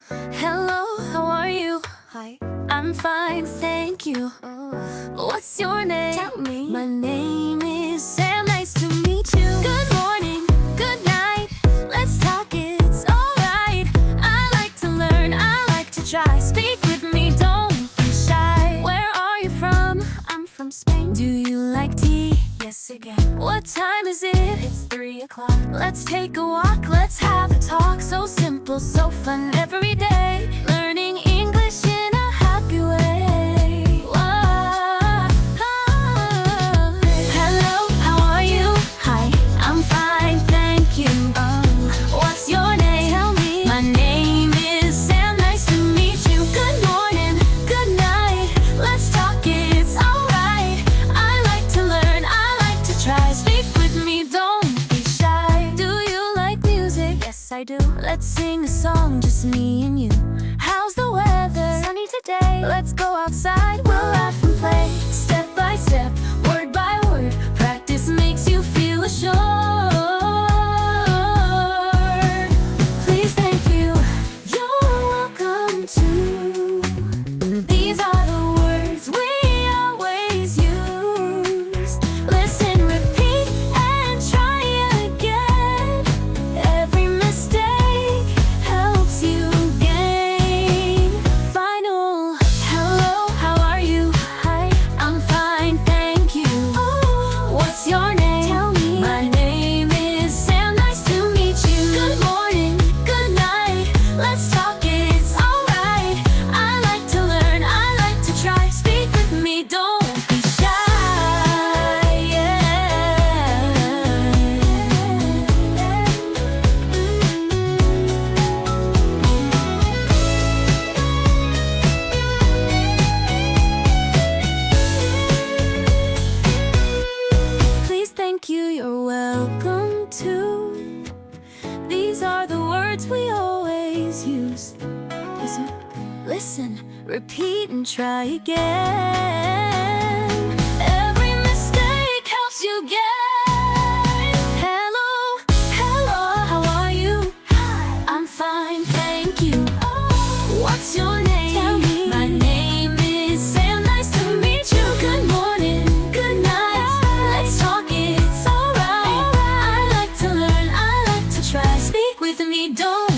Hello, how are you? Hi. I'm fine, thank you. What's your name? Tell me. My name is Sam, nice to meet you. Good morning, good night. Let's talk, it's alright. I like to learn, I like to try. Speak with me, don't be shy. Where are you from? I'm from Spain. Do you like tea? Yes, again. What time is it? It's 3 o'clock. Let's take a walk, let's have a talk. So simple, so fun every day. Learning English in a happy way. Whoa. Hello, how are you? Hi. I'm fine, thank you. What's your name? Tell me. My name is Sam, nice to meet you. Good morning, good night. Let's talk, it's alright. I like to learn, I like to try. Speak with me, don't be shy. Do you like music? Yes, I do. Let's sing a song, just me and you. How's the weather? Sunny today. Let's go outside, we'll laugh and play. Step by step, word by word. Practice makes you feel assured. Please, thank you, you're welcome to. These are the words we always use. Listen, repeat, and try again. Every mistake helps you gain. Final. Hello, how are you? Hi. I'm fine, thank you. What's your name? Tell me. My name is Sam, nice to meet you. Good morning, good night. Let's talk, it's alright. I like to learn, I like to try. Speak with me, don't be shy. Please, thank you, you're welcome to. These are the words we always use. Listen, repeat, and try again. Every mistake helps you gain. Hello, hello, how are you? Hi. I'm fine, thank you. What's your name? Tell me. My name is Sam, nice to meet you. Good morning, good night. Let's talk, it's alright. I like to learn, I like to try. Speak with me, don't